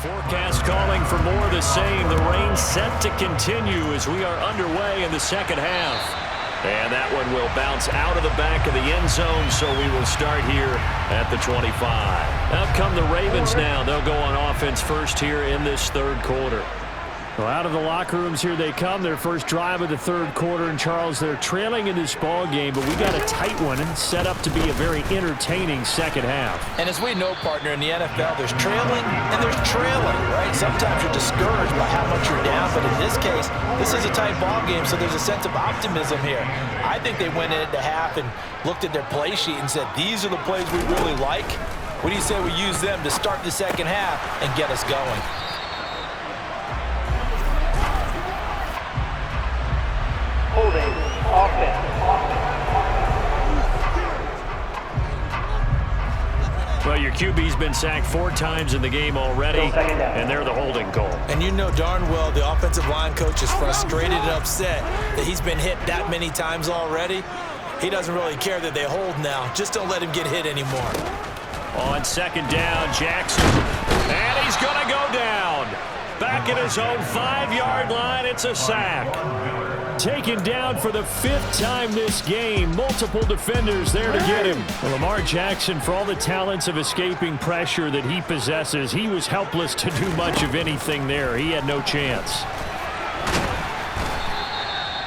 Forecast calling for more of the same. The rain set to continue as we are underway in the second half. And that one will bounce out of the back of the end zone, so we will start here at the 25. Out come the Ravens now. They'll go on offense first here in this third quarter. Well, out of the locker rooms here they come. Their first drive of the third quarter. And, Charles, they're trailing in this ball game, but we got a tight one and set up to be a very entertaining second half. And as we know, partner, in the NFL, there's trailing and there's trailing, right? Sometimes you're discouraged by how much you're down, but in this case, this is a tight ball game, so there's a sense of optimism here. I think they went into half and looked at their play sheet and said, these are the plays we really like. What do you say we use them to start the second half and get us going? Holding offense. Well, your QB's been sacked 4 times in the game already, and they're the holding call. And you know darn well the offensive line coach is frustrated and upset that he's been hit that many times already. He doesn't really care that they hold now. Just don't let him get hit anymore. On second down, Jackson. And he's going to go down. Back at his own 5-yard line, it's a sack. Taken down for the 5th time this game. Multiple defenders there to get him. Well, Lamar Jackson, for all the talents of escaping pressure that he possesses, he was helpless to do much of anything there. He had no chance.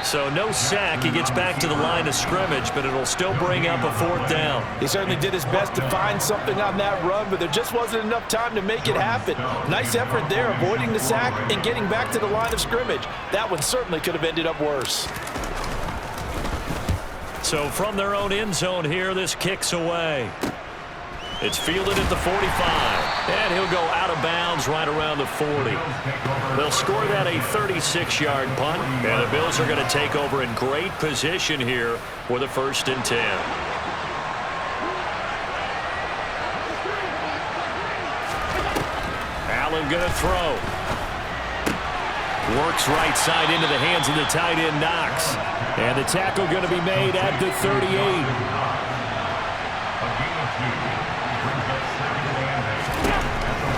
So no sack. He gets back to the line of scrimmage, but it'll still bring up a 4th down. He certainly did his best to find something on that run, but there just wasn't enough time to make it happen. Nice effort there, avoiding the sack and getting back to the line of scrimmage. That one certainly could have ended up worse. So from their own end zone here, this kicks away. It's fielded at the 45, and he'll go out of bounds right around the 40. They'll score that a 36-yard punt, and the Bills are going to take over in great position here for the 1st and 10. Allen going to throw. Works right side into the hands of the tight end, Knox. And the tackle going to be made at the 38.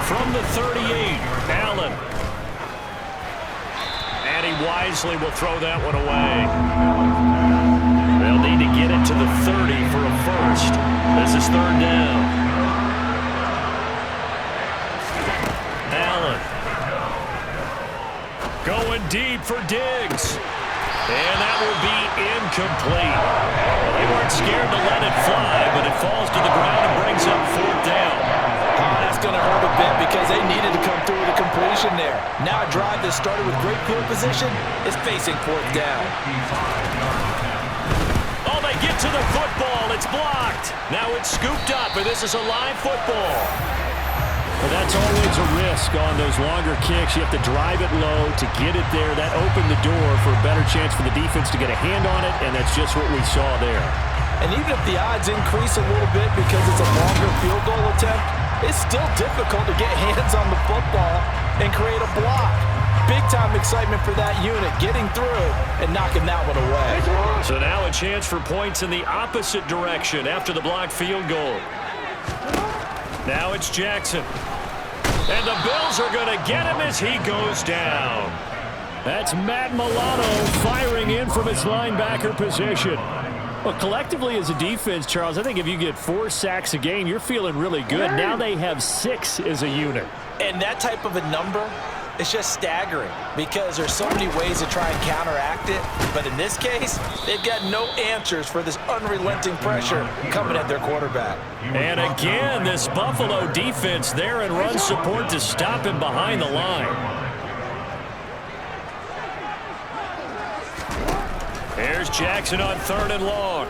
From the 38, Allen. And he wisely will throw that one away. They'll need to get it to the 30 for a first. This is 3rd down. Allen. Going deep for Diggs. And that will be incomplete. Well, they weren't scared to let it fly, but it falls to the ground and brings up 4th down. That's going to hurt a bit because they needed to come through with a completion there. Now a drive that started with great field position is facing 4th down. Oh, they get to the football. It's blocked. Now it's scooped up, and this is a live football. Well, that's always a risk on those longer kicks. You have to drive it low to get it there. That opened the door for a better chance for the defense to get a hand on it, and that's just what we saw there. And even if the odds increase a little bit because it's a longer field goal attempt, it's still difficult to get hands on the football and create a block. Big-time excitement for that unit, getting through and knocking that one away. So now a chance for points in the opposite direction after the blocked field goal. Now it's Jackson. And the Bills are going to get him as he goes down. That's Matt Milano firing in from his linebacker position. Well, collectively as a defense, Charles, I think if you get 4 sacks a game, you're feeling really good. Now they have 6 as a unit. And that type of a number is just staggering because there's so many ways to try and counteract it. But in this case, they've got no answers for this unrelenting pressure coming at their quarterback. And again, this Buffalo defense there in run support to stop him behind the line. Here's Jackson on 3rd and long.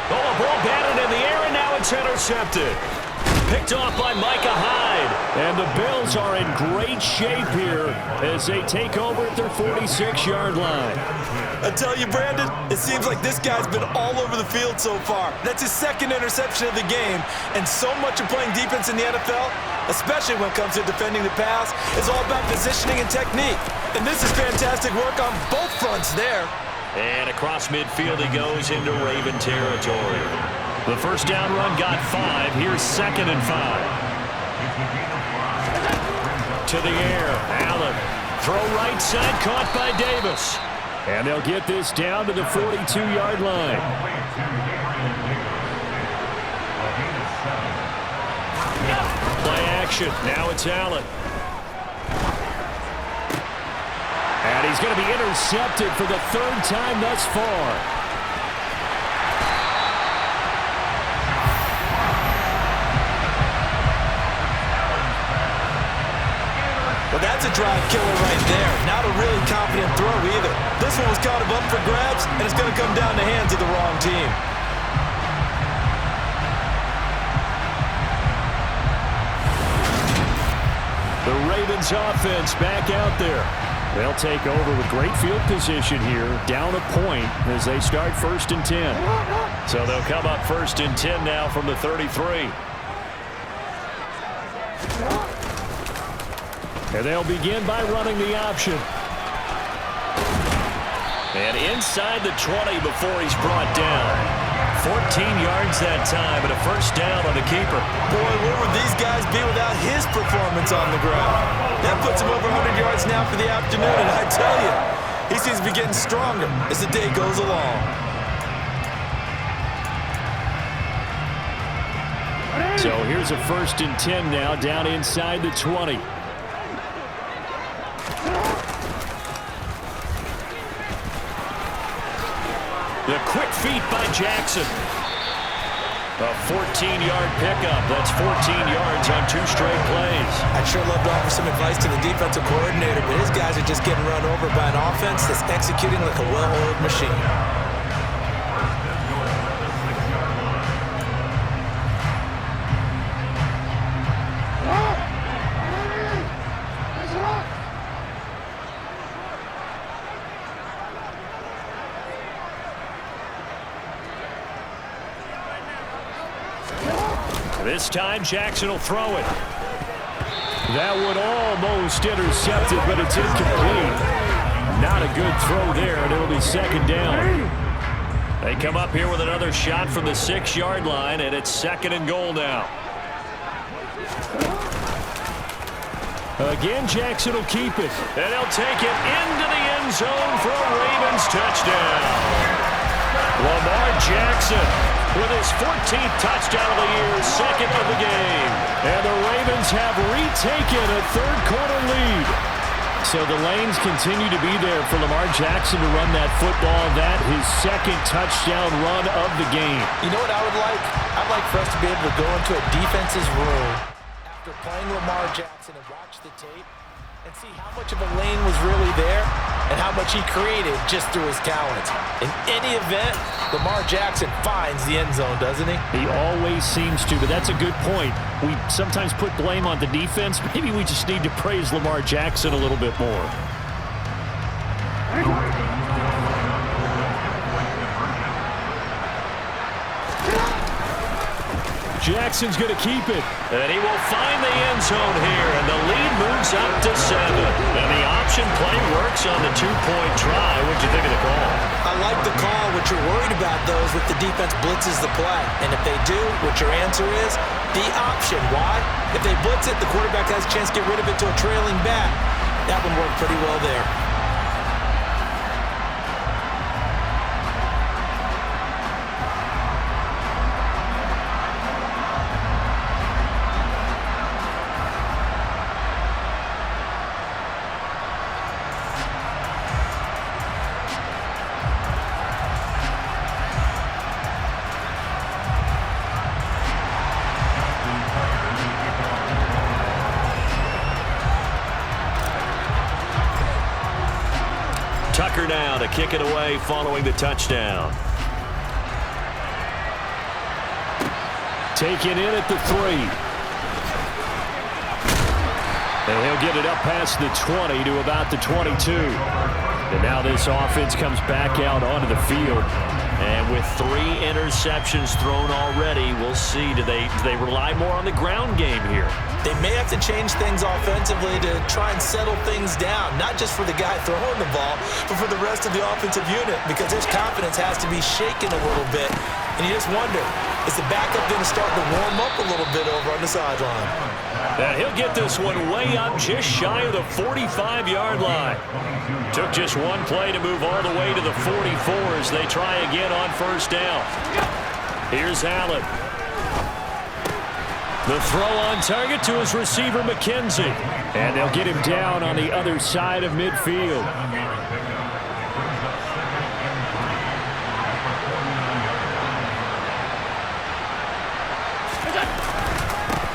Oh, a ball batted in the air, and now it's intercepted. Picked off by Micah Hyde. And the Bills are in great shape here as they take over at their 46-yard line. I tell you, Brandon, it seems like this guy's been all over the field so far. That's his 2nd interception of the game. And so much of playing defense in the NFL, especially when it comes to defending the pass, is all about positioning and technique. And this is fantastic work on both fronts there. And across midfield he goes into Raven territory. The first down run got 5. Here's 2nd and 5. To the air, Allen. Throw right side, caught by Davis. And they'll get this down to the 42-yard line. Play action. Now it's Allen. And he's going to be intercepted for the third time thus far. Well, that's a drive killer right there. Not a really confident throw either. This one was kind of up for grabs, and it's going to come down the hands of the wrong team. The Ravens offense back out there. They'll take over with great field position here, down a point as they start 1st and 10. So they'll come up 1st and 10 now from the 33. And they'll begin by running the option. And inside the 20 before he's brought down. 14 yards that time and a first down on the keeper. Boy, where would these guys be without his performance on the ground? That puts him over 100 yards now for the afternoon, and I tell you, he seems to be getting stronger as the day goes along. So here's a 1st and 10 now down inside the 20. The quick feet by Jackson. A 14-yard pickup. That's 14 yards on 2 straight plays. I'd sure love to offer some advice to the defensive coordinator, but his guys are just getting run over by an offense that's executing like a well-oiled machine. This time Jackson will throw it. That one almost intercepted, but it's incomplete. Not a good throw there, and it'll be 2nd down. They come up here with another shot from the 6-yard line, and it's 2nd and goal now. Again, Jackson will keep it. And he'll take it into the end zone for a Ravens touchdown. Lamar Jackson with his 14th touchdown of the year, 2nd of the game. And the Ravens have retaken a 3rd-quarter lead. So the lanes continue to be there for Lamar Jackson to run that football. That his 2nd touchdown run of the game. You know what I would like? I'd like for us to be able to go into a defense's room after playing Lamar Jackson and watch the tape and see how much of a lane was really there and how much he created just through his talent. In any event, Lamar Jackson finds the end zone, doesn't he? He always seems to, but that's a good point. We sometimes put blame on the defense. Maybe we just need to praise Lamar Jackson a little bit more. Jackson's going to keep it. And he will find the end zone here, and the lead moves up to 7. And the option play works on the 2-point try. What'd you think of the call? I like the call. What you're worried about, though, is if the defense blitzes the play. And if they do, what your answer is? The option. Why? If they blitz it, the quarterback has a chance to get rid of it to a trailing back. That one worked pretty well there. Tucker now to kick it away following the touchdown. Taken in at the 3. And he'll get it up past the 20 to about the 22. And now this offense comes back out onto the field. And with 3 interceptions thrown already, we'll see. Do they rely more on the ground game here? They may have to change things offensively to try and settle things down, not just for the guy throwing the ball, but for the rest of the offensive unit, because his confidence has to be shaken a little bit. And you just wonder, is the backup going to start to warm up a little little bit over on the sideline. And he'll get this one way up just shy of the 45-yard line. Took just one play to move all the way to the 44 as they try again on first down. Here's Allen. The throw on target to his receiver, McKenzie. And they'll get him down on the other side of midfield.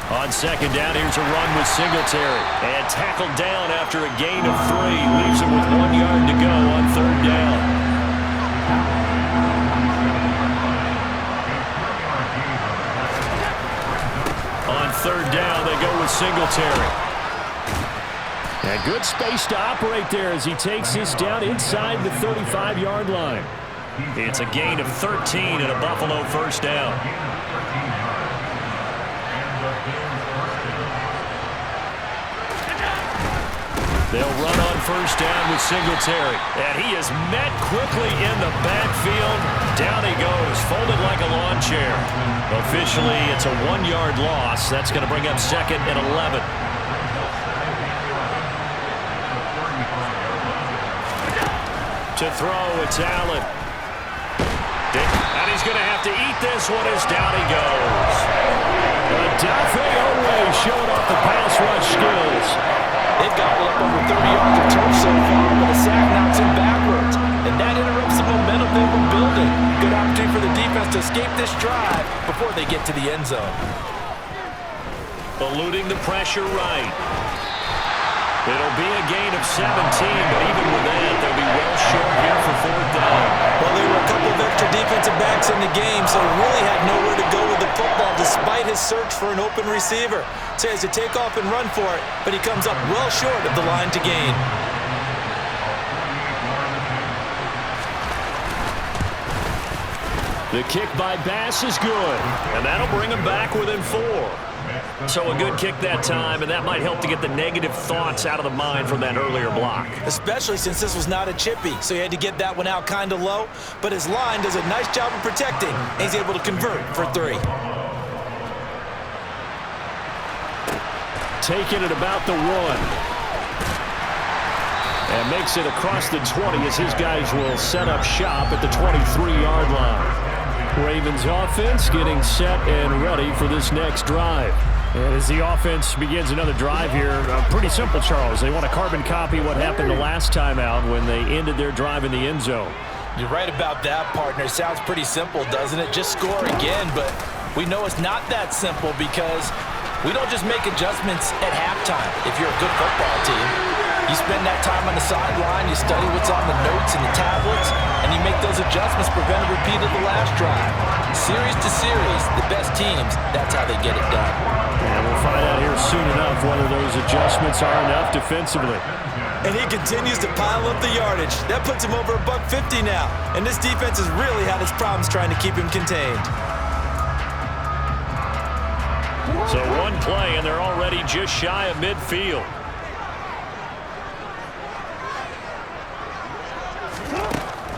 On second down, here's a run with Singletary. And tackled down after a gain of 3. Leaves him with 1 yard to go on third down. On third down, they go with Singletary. And good space to operate there as he takes this down inside the 35-yard line. It's a gain of 13 and a Buffalo first down. They'll run on first down with Singletary. And he is met quickly in the backfield. Down he goes, folded like a lawn chair. Officially, it's a 1-yard loss. That's going to bring up second and 11. To throw, it's Allen. And he's going to have to eat this one as down he goes. Dafe Owe showing off the pass rush skills. They've gobbled up over 30 yards of turf so far, but a sack knocks him backwards. And that interrupts the momentum they were building. Good opportunity for the defense to escape this drive before they get to the end zone. Eluding the pressure right. It'll be a gain of 17, but even with that, they'll be well short here for fourth down. Well, there were a couple of extra defensive backs in the game, so he really had nowhere to go with the football despite his search for an open receiver. So he has to take off and run for it, but he comes up well short of the line to gain. The kick by Bass is good, and that'll bring him back within 4. So a good kick that time, and that might help to get the negative thoughts out of the mind from that earlier block. Especially since this was not a chippy, so he had to get that one out kind of low. But his line does a nice job of protecting, and he's able to convert for 3. Taking it about the 1. And makes it across the 20 as his guys will set up shop at the 23-yard line. Ravens offense getting set and ready for this next drive. And as the offense begins another drive here, pretty simple, Charles. They want to carbon copy what happened the last time out when they ended their drive in the end zone. You're right about that, partner. Sounds pretty simple, doesn't it? Just score again, but we know it's not that simple because we don't just make adjustments at halftime if you're a good football team. You spend that time on the sideline, you study what's on the notes and the tablets, and you make those adjustments, prevent a repeat of the last drive. Series to series, the best teams, that's how they get it done. And we'll find out here soon enough whether those adjustments are enough defensively. And he continues to pile up the yardage. That puts him over $150 now. And this defense has really had its problems trying to keep him contained. So one play, and they're already just shy of midfield.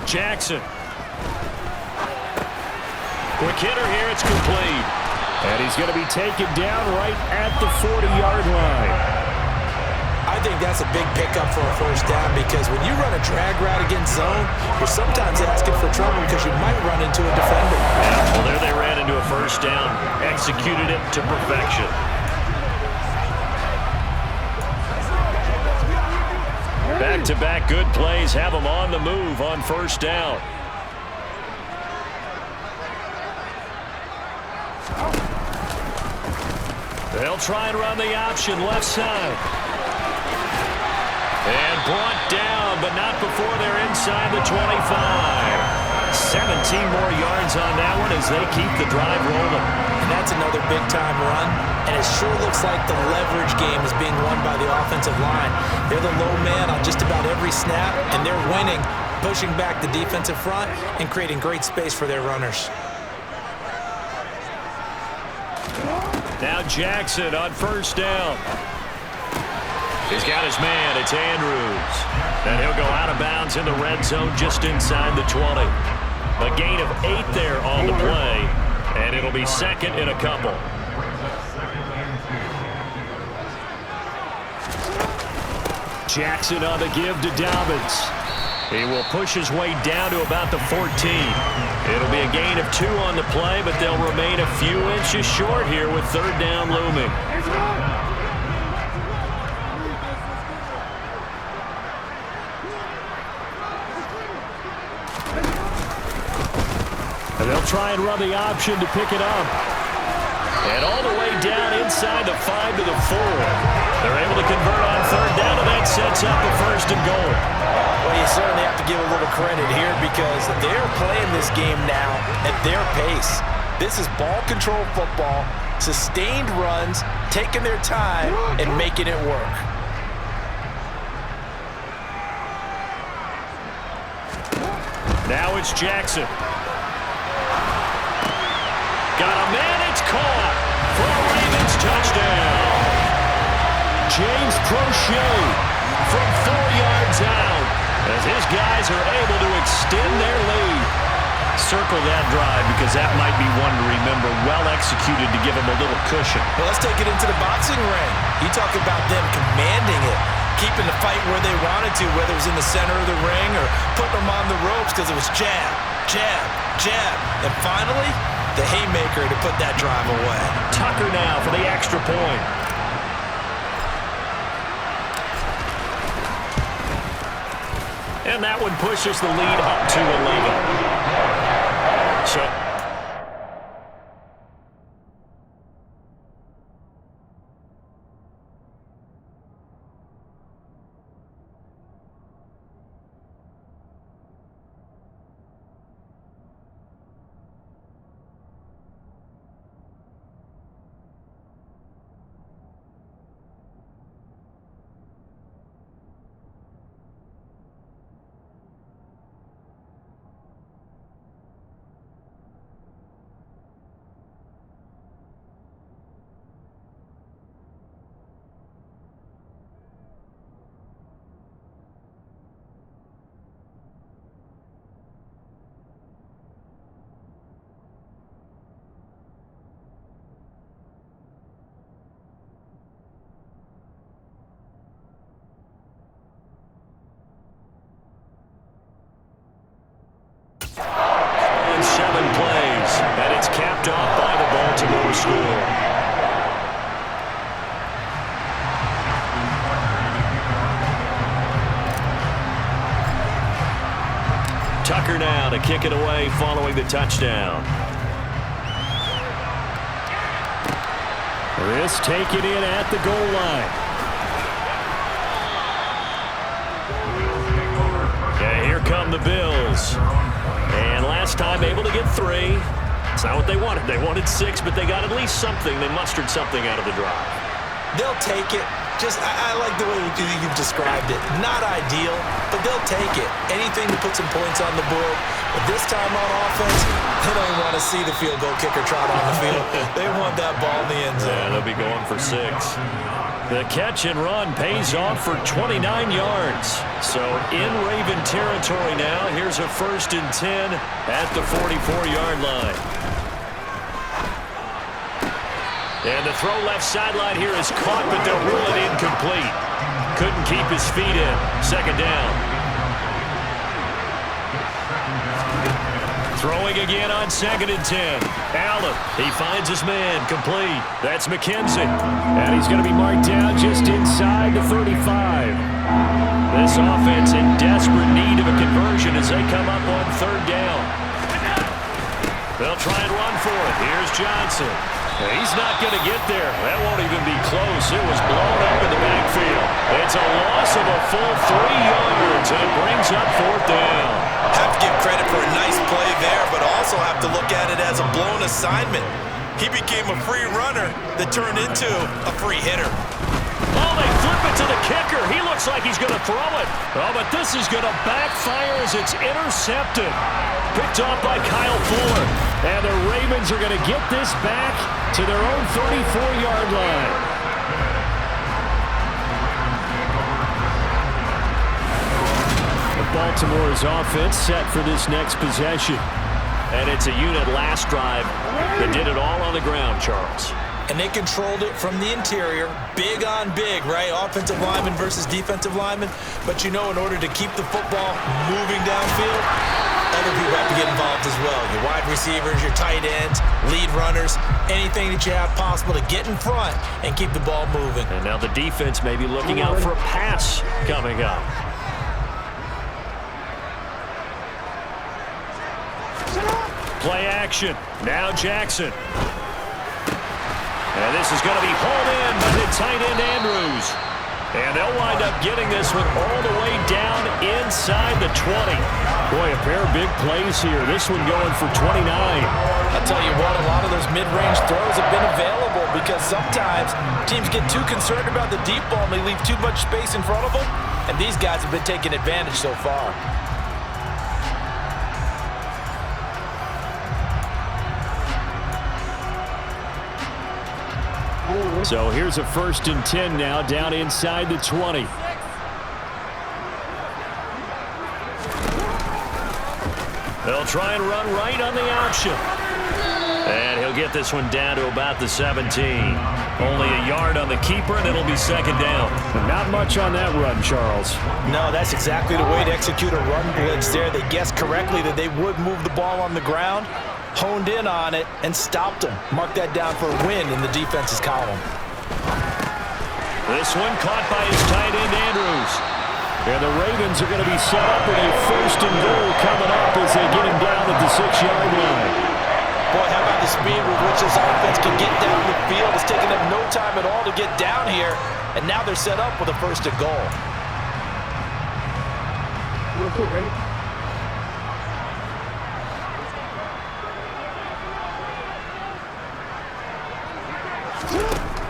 Jackson. Quick hitter here, it's complete. And he's going to be taken down right at the 40-yard line. I think that's a big pickup for a first down because when you run a drag route against zone, you're sometimes asking for trouble because you might run into a defender. Yeah, well, there they ran into a first down, executed it to perfection. Back-to-back good plays have them on the move on first down. They'll try and run the option left side. And brought down, but not before they're inside the 25. 17 more yards on that one as they keep the drive rolling. And that's another big-time run, and it sure looks like the leverage game is being won by the offensive line. They're the low man on just about every snap, and they're winning, pushing back the defensive front and creating great space for their runners. Now Jackson on first down. He's got his man. It's Andrews. And he'll go out of bounds in the red zone just inside the 20. A gain of 8 there on the play. And it'll be second and a couple. Jackson on the give to Dobbins. He will push his way down to about the 14. It'll be a gain of 2 on the play, but they'll remain a few inches short here with third down looming. And they'll try and run the option to pick it up. And all the way down inside the 5 to the 4. They're able to convert on third down, and that sets up a first and goal. Well, you certainly have to give a little credit here because they're playing this game now at their pace. This is ball control football, sustained runs, taking their time, and making it work. Now it's Jackson. Got a man, it's caught for a Ravens touchdown. James Prochet from 4 yards out as his guys are able to extend their lead. Circle that drive because that might be one to remember. Well executed to give them a little cushion. Well, let's take it into the boxing ring. You talk about them commanding it, keeping the fight where they wanted to, whether it was in the center of the ring or putting them on the ropes because it was jab, jab, jab. And finally, the haymaker to put that drive away. Tucker now for the extra point. And that one pushes the lead up to 11. So off by the Baltimore score. Tucker now to kick it away following the touchdown. This taken in at the goal line. Yeah, here come the Bills. And last time able to get 3. It's not what they wanted. They wanted 6, but they got at least something. They mustered something out of the drive. They'll take it. I like the way you've described it. Not ideal, but they'll take it. Anything to put some points on the board. But this time on offense, they don't want to see the field goal kicker trot on the field. They want that ball in the end zone. Yeah, they'll be going for 6. The catch and run pays off for 29 yards. So in Raven territory now. Here's a 1st and 10 at the 44-yard line. And the throw left sideline here is caught, but they'll rule it incomplete. Couldn't keep his feet in. 2nd down. Throwing again on 2nd and 10. Allen, he finds his man, complete. That's McKenzie. And he's going to be marked down just inside the 35. This offense in desperate need of a conversion as they come up on 3rd down. They'll try and run for it. Here's Johnson. He's not going to get there. That won't even be close. It was blown up in the backfield. It's a loss of a full 3 yards, and it brings up 4th down. Have to give credit for a nice play there, but also have to look at it as a blown assignment. He became a free runner that turned into a free hitter. Oh, they flip it to the kicker. He looks like he's going to throw it. Oh, but this is going to backfire as it's intercepted. Picked off by Kyle Fuller. And the Ravens are going to get this back to their own 34-yard line. Baltimore's offense set for this next possession. And it's a unit last drive that did it all on the ground, Charles. and they controlled it from the interior, big on big, right? Offensive lineman versus defensive lineman. But you know, in order to keep the football moving downfield, other people have to get involved as well. Your wide receivers, your tight ends, lead runners, anything that you have possible to get in front and keep the ball moving. And now the defense may be looking out for a pass coming up. Play action. Now Jackson. And this is going to be hauled in by the tight end Andrews. And they'll wind up getting this one all the way down inside the 20. Boy, a pair of big plays here. This one going for 29. I'll tell you what, a lot of those mid-range throws have been available because sometimes teams get too concerned about the deep ball and they leave too much space in front of them. And these guys have been taking advantage so far. So here's a 1st and 10 now down inside the 20. They'll try and run right on the option. And he'll get this one down to about the 17. Only a yard on the keeper, and it'll be 2nd down. Not much on that run, Charles. No, that's exactly the way to execute a run blitz there. They guessed correctly that they would move the ball on the ground, honed in on it, and stopped them. Mark that down for a win in the defense's column. This one caught by his tight end, Andrews. And the Ravens are going to be set up with a 1st and goal coming up as they get him down at the 6-yard line. Boy, how about the speed with which this offense can get down the field? It's taken them no time at all to get down here, and now they're set up with a 1st and goal.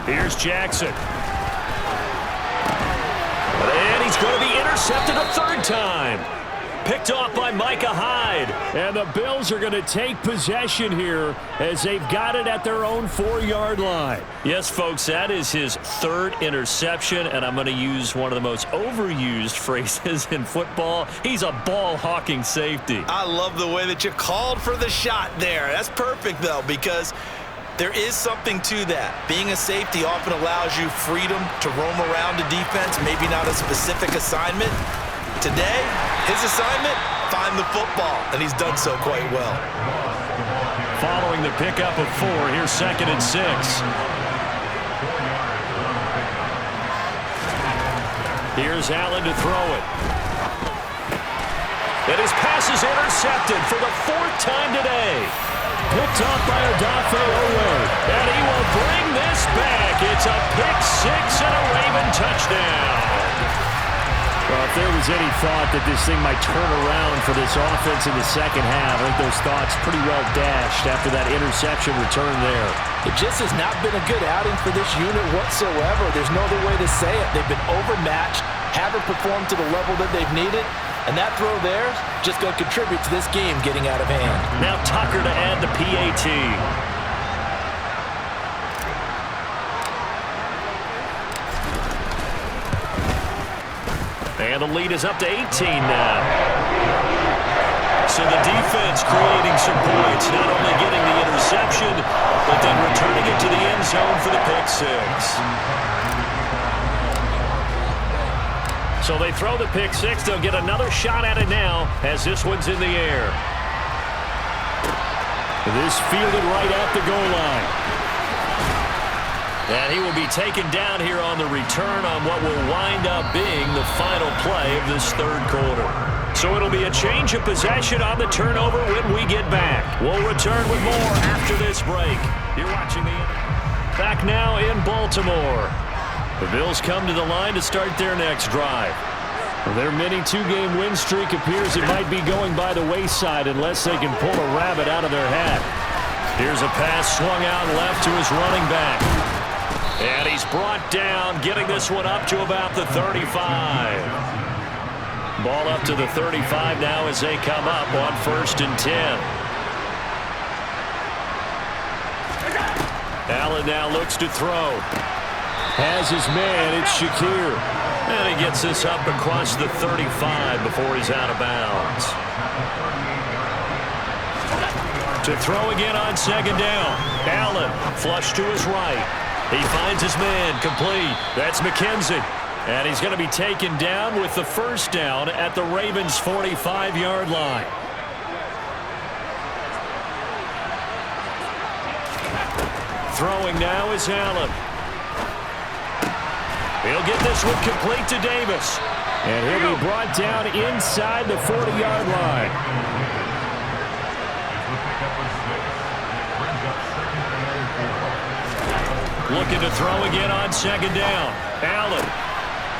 Here's Jackson. And he's going to be intercepted a 3rd time. Picked off by Micah Hyde. And the Bills are going to take possession here as they've got it at their own 4-yard line. Yes, folks, that is his 3rd interception, and I'm going to use one of the most overused phrases in football. He's a ball-hawking safety. I love the way that you called for the shot there. That's perfect, though, because there is something to that. Being a safety often allows you freedom to roam around the defense, maybe not a specific assignment. Today, his assignment, find the football, and he's done so quite well. Following the pickup of 4, here's 2nd and 6. Here's Allen to throw it. And his pass is intercepted for the 4th time today. Picked off by Odafe Oweh. And he will bring this back. It's a pick 6 and a Raven touchdown. Well, if there was any thought that this thing might turn around for this offense in the 2nd half, I think those thoughts pretty well dashed after that interception return there. It just has not been a good outing for this unit whatsoever. There's no other way to say it. They've been overmatched, haven't performed to the level that they've needed, and that throw there is just going to contribute to this game getting out of hand. Now Tucker to add the PAT. And the lead is up to 18 now. So the defense creating some points, not only getting the interception, but then returning it to the end zone for the pick 6. So they throw the pick 6. They'll get another shot at it now as this one's in the air. This fielded right at the goal line. And he will be taken down here on the return on what will wind up being the final play of this 3rd quarter. So it'll be a change of possession on the turnover when we get back. We'll return with more after this break. You're watching the back now in Baltimore. The Bills come to the line to start their next drive. Their mini 2-game win streak appears it might be going by the wayside unless they can pull a rabbit out of their hat. Here's a pass swung out left to his running back. And he's brought down, getting this one up to about the 35. Ball up to the 35 now as they come up on 1st and 10. Allen now looks to throw. Has his man, it's Shakir. And he gets this up across the 35 before he's out of bounds. To throw again on second down. Allen, flush to his right. He finds his man, complete. That's McKenzie. And he's going to be taken down with the first down at the Ravens' 45-yard line. Throwing now is Allen. He'll get this one complete to Davis. And he'll be brought down inside the 40-yard line. Looking to throw again on second down. Allen.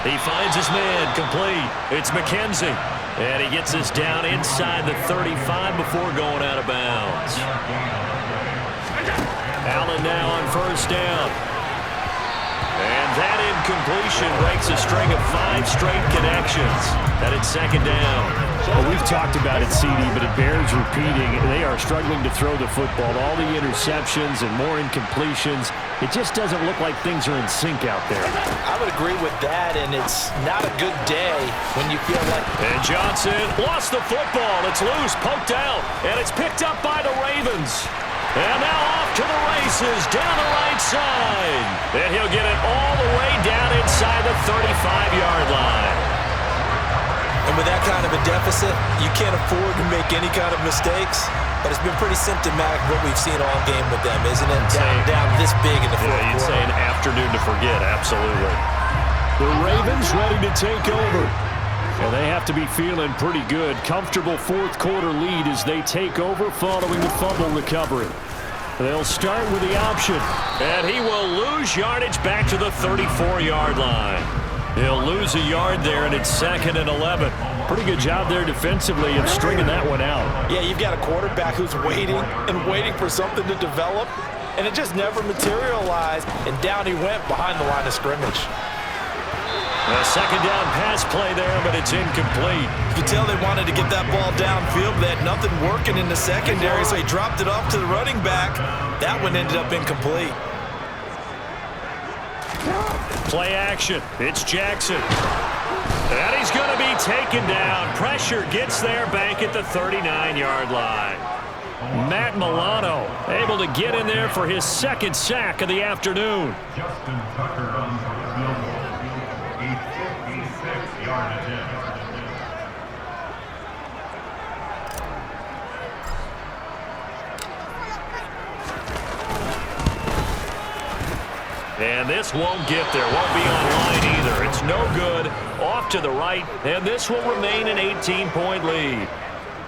He finds his man, complete. It's McKenzie. And he gets this down inside the 35 before going out of bounds. Allen now on first down. And that incompletion breaks a string of 5 straight connections. And it's second down. Well, we've talked about it, CD, but it bears repeating. They are struggling to throw the football. All the interceptions and more incompletions. It just doesn't look like things are in sync out there. I would agree with that, and it's not a good day when you feel like... And Johnson lost the football. It's loose, poked out, and it's picked up by the Ravens. And now off to the races, down the right side. And he'll get it all the way down inside the 35-yard line. And with that kind of a deficit, you can't afford to make any kind of mistakes. But it's been pretty symptomatic what we've seen all game with them, isn't it? Down this big in the fourth quarter. You'd say an afternoon to forget, absolutely. The Ravens ready to take over. And they have to be feeling pretty good. Comfortable fourth quarter lead as they take over following the fumble recovery. They'll start with the option. And he will lose yardage back to the 34-yard line. He'll lose a yard there, and it's 2nd and 11. Pretty good job there defensively of stringing that one out. Yeah, you've got a quarterback who's waiting and waiting for something to develop, and it just never materialized, and down he went behind the line of scrimmage. A second down pass play there, but it's incomplete. You can tell they wanted to get that ball downfield, but they had nothing working in the secondary, so he dropped it off to the running back. That one ended up incomplete. Play action. It's Jackson. And he's going to be taken down. Pressure gets there back at the 39-yard line. Matt Milano able to get in there for his second sack of the afternoon. Justin Tucker on the field goal, a 56-yard attempt. And this won't get there. Won't be online either. It's no good. Off to the right. And this will remain an 18-point lead.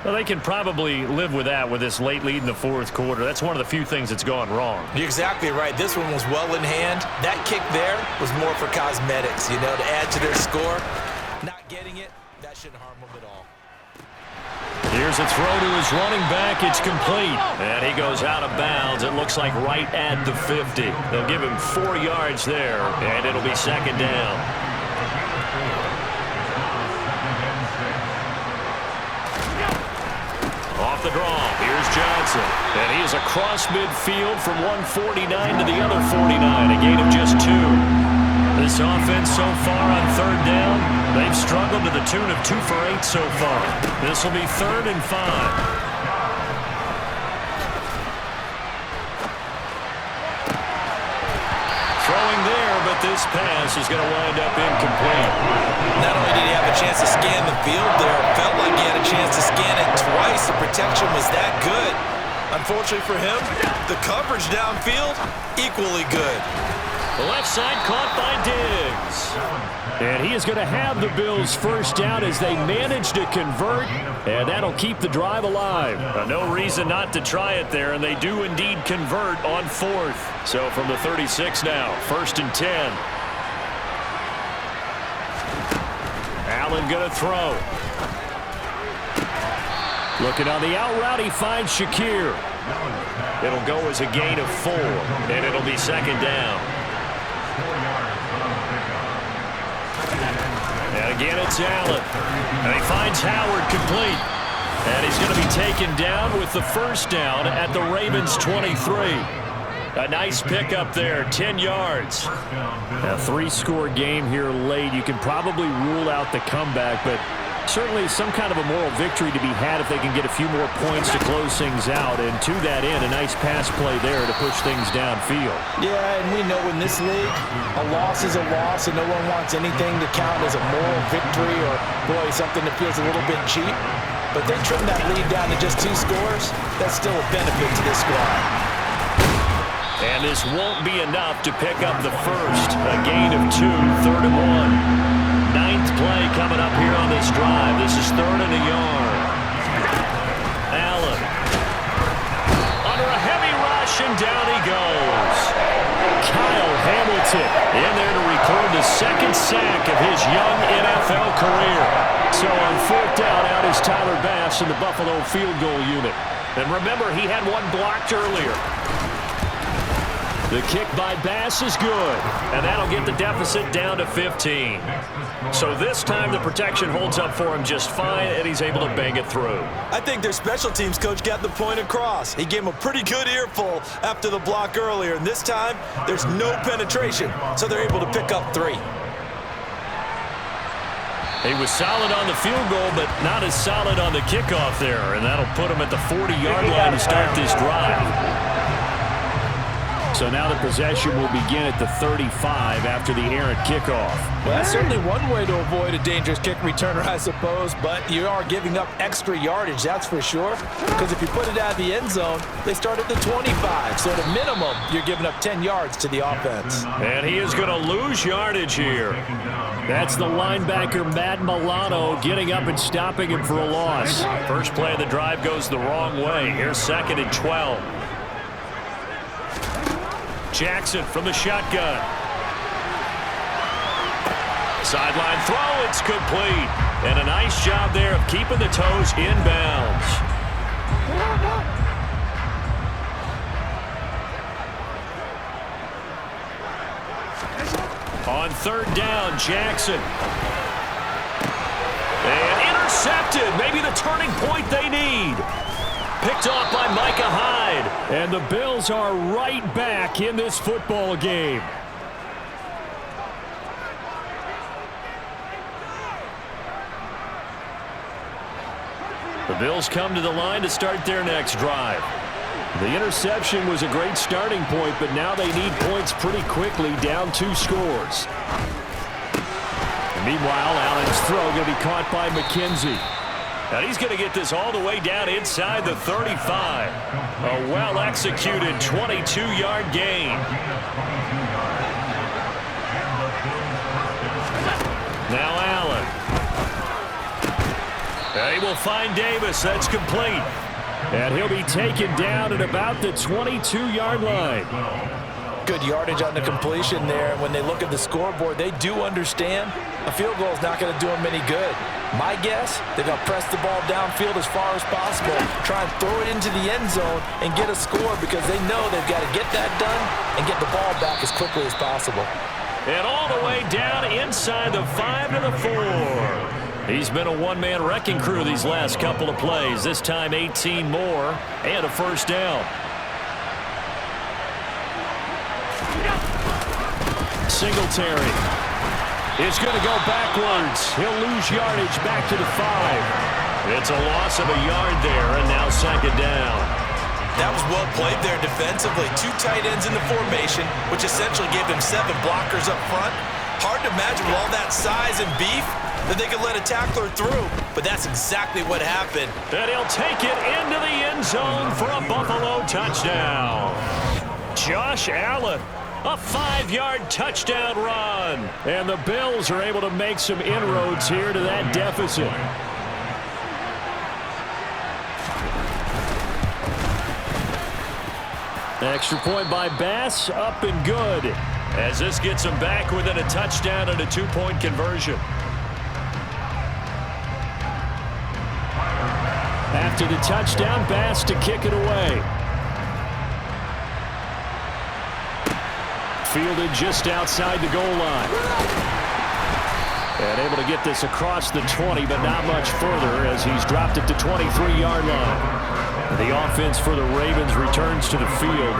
Well, they can probably live with that with this late lead in the fourth quarter. That's one of the few things that's gone wrong. You're exactly right. This one was well in hand. That kick there was more for cosmetics, you know, to add to their score. Not getting it, that shouldn't harm them at all. Here's a throw to his running back. It's complete. And he goes out of bounds. It looks like right at the 50. They'll give him 4 yards there, and it'll be second down. Off the draw, here's Johnson. And he is across midfield from 149 to the other 49, a gain of just 2. This offense so far on third down, they've struggled to the tune of 2 for 8 so far. This will be 3rd and 5. Throwing there, but this pass is going to wind up incomplete. Not only did he have a chance to scan the field there, it felt like he had a chance to scan it twice. The protection was that good. Unfortunately for him, the coverage downfield, equally good. The left side caught by Diggs. And he is going to have the Bills first down as they manage to convert, and that'll keep the drive alive. No reason not to try it there, and they do indeed convert on 4th. So from the 36 now, 1st and 10. Allen going to throw. Looking on the out route, he finds Shakir. It'll go as a gain of 4, and it'll be second down. And again, it's Allen. And he finds Howard complete. And he's going to be taken down with the first down at the Ravens' 23. A nice pickup there, 10 yards. A 3-score game here late. You can probably rule out the comeback, but Certainly some kind of a moral victory to be had if they can get a few more points to close things out. And to that end, a nice pass play there to push things downfield. Yeah, and we know in this league, a loss is a loss, and no one wants anything to count as a moral victory or, boy, something that feels a little bit cheap. But they trim that lead down to just 2 scores. That's still a benefit to this squad. And this won't be enough to pick up the first. A gain of 2, 3rd and 1. 9th play coming up here on this drive. This is 3rd and a yard. Allen. Under a heavy rush, and down he goes. Kyle Hamilton in there to record the 2nd sack of his young NFL career. So on 4th down, out is Tyler Bass in the Buffalo field goal unit. And remember, he had one blocked earlier. The kick by Bass is good, and that'll get the deficit down to 15. So this time the protection holds up for him just fine, and he's able to bang it through. I think their special teams coach got the point across. He gave him a pretty good earful after the block earlier, and this time there's no penetration, so they're able to pick up 3. He was solid on the field goal, but not as solid on the kickoff there, and that'll put him at the 40-yard line to start this drive. So now the possession will begin at the 35 after the errant kickoff. Well, that's certainly one way to avoid a dangerous kick returner, I suppose, but you are giving up extra yardage, that's for sure, because if you put it out of the end zone, they start at the 25, so at a minimum, you're giving up 10 yards to the offense. And he is going to lose yardage here. That's the linebacker, Matt Milano, getting up and stopping him for a loss. First play of the drive goes the wrong way. Here's 2nd and 12. Jackson from the shotgun. Sideline throw, it's complete. And a nice job there of keeping the toes inbounds. On 3rd down, Jackson. And intercepted. Maybe the turning point they need. Picked off by Micah Hyde. And the Bills are right back in this football game. The Bills come to the line to start their next drive. The interception was a great starting point, but now they need points pretty quickly, down 2 scores. And meanwhile, Allen's throw going to be caught by McKenzie. And he's going to get this all the way down inside the 35. A well-executed 22-yard gain. Now Allen. And he will find Davis. That's complete. And he'll be taken down at about the 22-yard line. Good yardage on the completion there. When they look at the scoreboard, they do understand a field goal is not going to do them any good. My guess, they're going to press the ball downfield as far as possible, try and throw it into the end zone and get a score because they know they've got to get that done and get the ball back as quickly as possible. And all the way down inside the 5 to the 4. He's been a one-man wrecking crew these last couple of plays. This time 18 more and a first down. Singletary is going to go backwards. He'll lose yardage back to the 5. It's a loss of a yard there, and now 2nd down. That was well played there defensively. 2 tight ends in the formation, which essentially gave them 7 blockers up front. Hard to imagine with all that size and beef that they could let a tackler through, but that's exactly what happened. And he'll take it into the end zone for a Buffalo touchdown. Josh Allen. A 5-yard touchdown run. And the Bills are able to make some inroads here to that deficit. Extra point by Bass, up and good. As this gets them back within a touchdown and a 2-point conversion. After the touchdown, Bass to kick it away. Fielded just outside the goal line. And able to get this across the 20, but not much further as he's dropped it to 23-yard line. The offense for the Ravens returns to the field.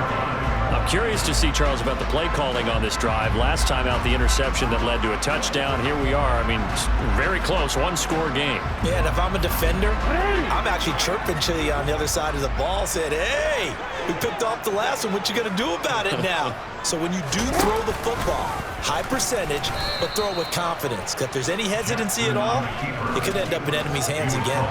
Now Curious to see, Charles, about the play calling on this drive. Last time out, the interception that led to a touchdown. Here we are. I mean, very close, one-score game. Yeah, and if I'm a defender, I'm actually chirping to you on the other side of the ball, saying, hey, we picked off the last one. What you going to do about it now? So when you do throw the football, high percentage, but throw it with confidence. Because if there's any hesitancy at all, it could end up in enemy's hands again.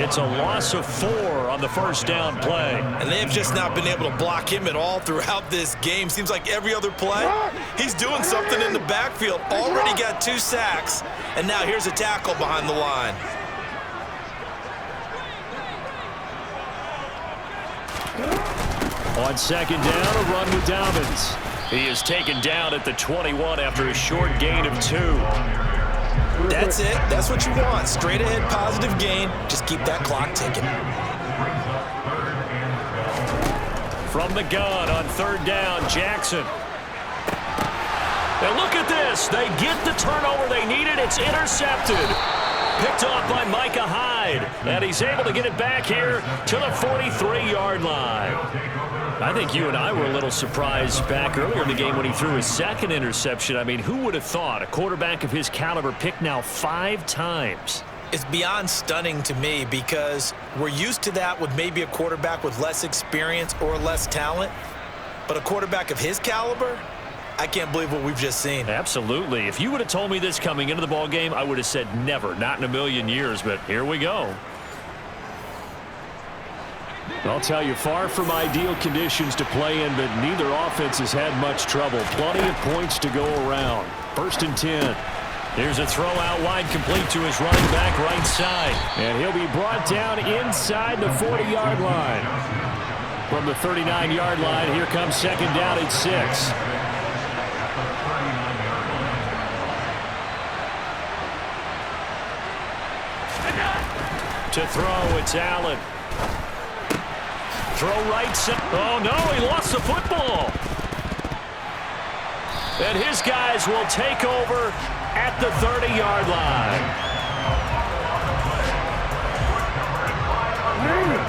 It's a loss of 4 on the first down play. And they've just not been able to block him at all throughout this game. Seems like every other play, he's doing something in the backfield. Already got 2 sacks, and now here's a tackle behind the line. On second down, a run with Dobbins. He is taken down at the 21 after a short gain of 2. That's it. That's what you want. Straight ahead, positive gain. Just keep that clock ticking. From the gun on third down, Jackson. And look at this. They get the turnover they needed. It's intercepted. Picked off by Micah Hyde. And he's able to get it back here to the 43-yard line. I think you and I were a little surprised back earlier in the game when he threw his second interception. I mean, who would have thought a quarterback of his caliber picked now 5 times? It's beyond stunning to me because we're used to that with maybe a quarterback with less experience or less talent. But a quarterback of his caliber, I can't believe what we've just seen. Absolutely. If you would have told me this coming into the ball game, I would have said never, not in a million years. But here we go. I'll tell you, far from ideal conditions to play in, but neither offense has had much trouble. Plenty of points to go around. 1st and 10. Here's a throw out wide, complete to his running back right side. And he'll be brought down inside the 40-yard line. From the 39-yard line, here comes second down at 6. To throw, it's Allen. Throw right side. Oh, no, he lost the football. And his guys will take over at the 30-yard line.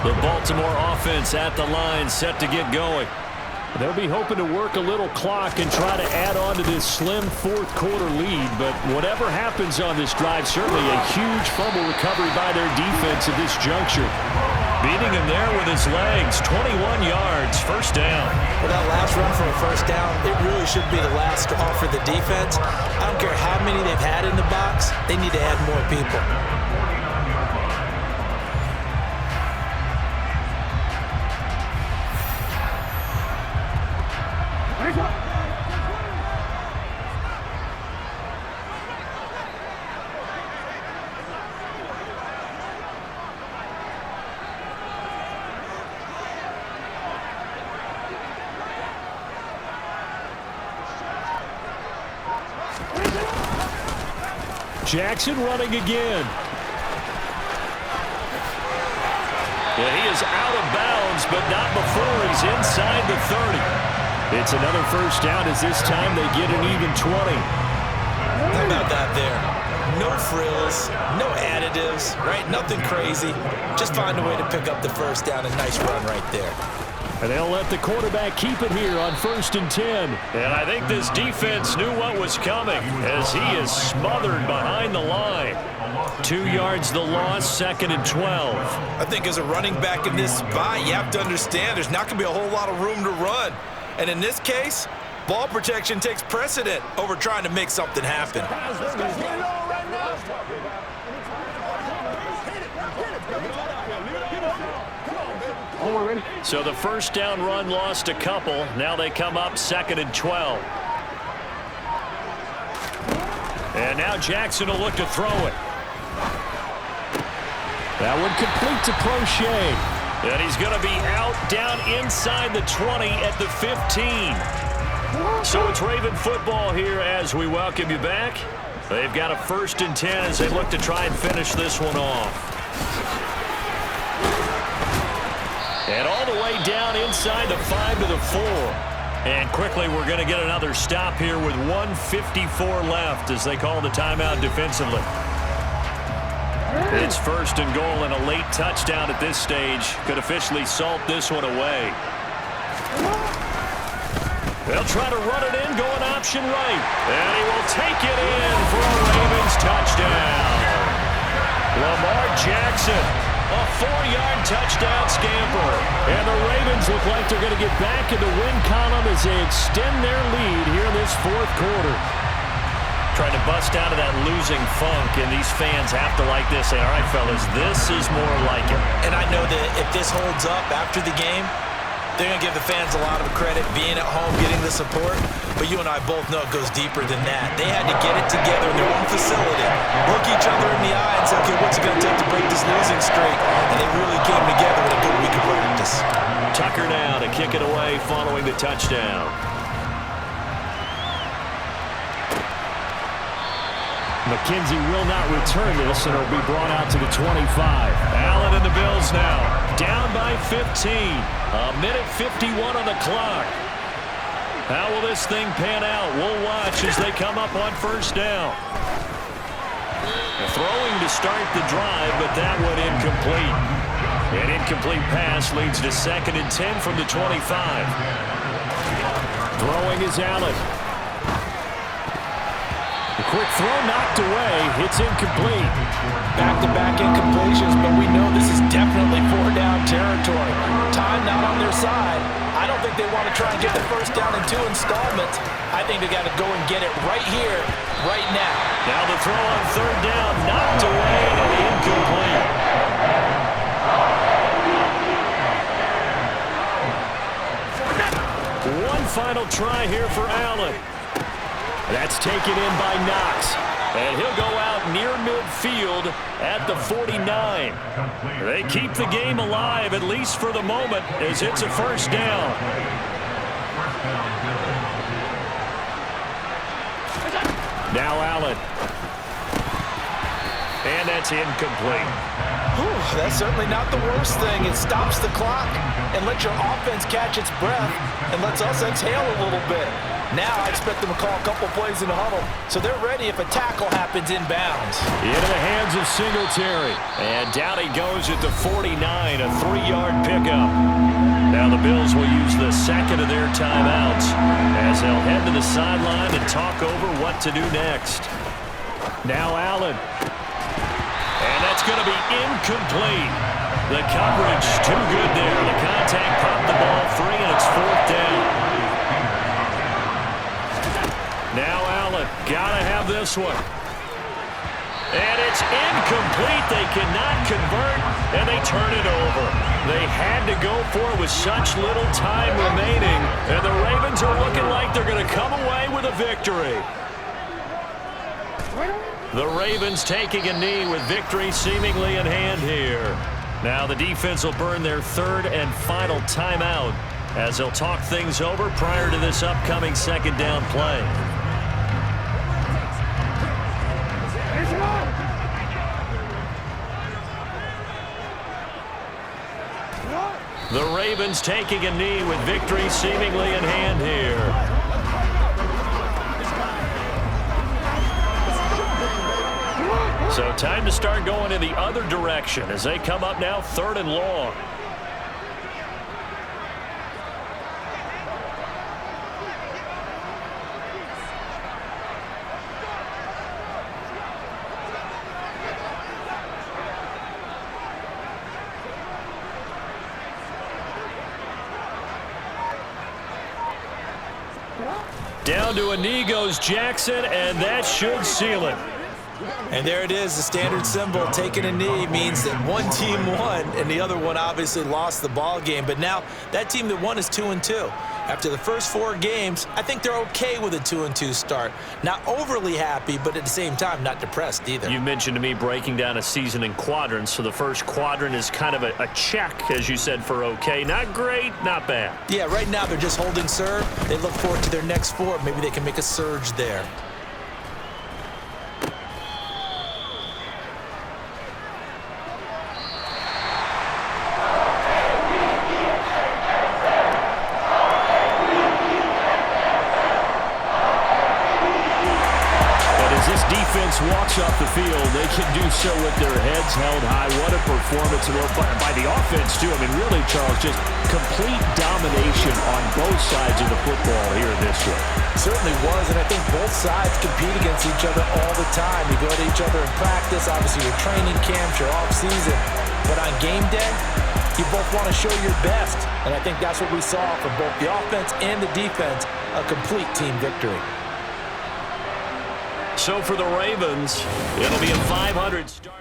The Baltimore offense at the line, set to get going. They'll be hoping to work a little clock and try to add on to this slim 4th quarter lead. But whatever happens on this drive, certainly a huge fumble recovery by their defense at this juncture. Beating him there with his legs, 21 yards, first down. Well, that last run for a first down, it really should be the last straw for the defense. I don't care how many they've had in the box, they need to add more people. Jackson running again. Yeah, he is out of bounds, but not before he's inside the 30. It's another first down as this time they get an even 20. How about that there? No frills, no additives, right? Nothing crazy. Just find a way to pick up the first down. A nice run right there. And they'll let the quarterback keep it here on 1st and 10. And I think this defense knew what was coming as he is smothered behind the line. 2 yards the loss, 2nd and 12. I think as a running back in this spot, you have to understand there's not going to be a whole lot of room to run. And in this case, ball protection takes precedent over trying to make something happen. So the first down run lost a couple. Now they come up 2nd and 12. And now Jackson will look to throw it. That one complete to Crochet. And he's going to be out down inside the 20 at the 15. So it's Raven football here as we welcome you back. They've got a 1st and 10 as they look to try and finish this one off. And all the way down inside the 5 to the 4. And quickly we're going to get another stop here with 1:54 left as they call the timeout defensively. It's 1st and goal, and a late touchdown at this stage could officially salt this one away. They'll try to run it in, going option right. And he will take it in for a Ravens touchdown. Lamar Jackson, a 4-yard touchdown scamper. And the Ravens look like they're going to get back in the win column as they extend their lead here in this fourth quarter. Trying to bust out of that losing funk, and these fans have to like this. Say, all right, fellas, this is more like it. And I know that if this holds up after the game, they're going to give the fans a lot of credit being at home, getting the support. But you and I both know it goes deeper than that. They had to get it together in their own facility, look each other in the eye and say, okay, what's it going to take to break this losing streak? And they really came together with a good week of practice. Tucker now to kick it away following the touchdown. McKenzie will not return this, and it'll be brought out to the 25. Allen and the Bills now down by 15. A minute 51 on the clock. How will this thing pan out? We'll watch as they come up on first down. Throwing to start the drive, but that one incomplete. An incomplete pass leads to 2nd and 10 from the 25. Throwing is Allen. The quick throw knocked away. It's incomplete. Back-to-back incompletions, but we know this is definitely 4-down territory. Time not on their side. I don't think they want to try and get the first down in 2 installments. I think they got to go and get it right here, right now. Now the throw on 3rd down, knocked away and incomplete. One final try here for Allen. That's taken in by Knox. And he'll go out near midfield at the 49. They keep the game alive, at least for the moment, as it's a first down. Now Allen. And that's incomplete. Whew, that's certainly not the worst thing. It stops the clock and lets your offense catch its breath and lets us exhale a little bit. Now I expect them to call a couple plays in the huddle, so they're ready if a tackle happens inbounds. Into the hands of Singletary. And down he goes at the 49, a 3-yard pickup. Now the Bills will use the 2nd of their timeouts as they'll head to the sideline and talk over what to do next. Now Allen. And that's going to be incomplete. The coverage too good there. The contact popped the ball free, and it's 4th down. Now Allen, gotta have this one. And it's incomplete. They cannot convert, and they turn it over. They had to go for it with such little time remaining, and the Ravens are looking like they're going to come away with a victory. The Ravens taking a knee with victory seemingly in hand here. Now the defense will burn their 3rd and final timeout as they'll talk things over prior to this upcoming 2nd down play. The Ravens taking a knee with victory seemingly in hand here. So time to start going in the other direction as they come up now 3rd and long. Down to a knee goes Jackson, and that should seal it. And there it is, the standard symbol. Taking a knee means that one team won, and the other one obviously lost the ball game. But now that team that won is 2-2. After the first 4 games, I think they're okay with a 2-2 start. Not overly happy, but at the same time, not depressed either. You mentioned to me breaking down a season in quadrants. So the first quadrant is kind of a check, as you said, for okay. Not great, not bad. Yeah, right now they're just holding serve. They look forward to their next 4. Maybe they can make a surge there. defense walks off the field, they can do so with their heads held high. What a performance by the offense, too. I mean, really, Charles, just complete domination on both sides of the football here in this one. Certainly was, and I think both sides compete against each other all the time. You go to each other in practice, obviously your training camps, your off-season. But on game day, you both want to show your best. And I think that's what we saw from both the offense and the defense, a complete team victory. So for the Ravens, it'll be a 500 start.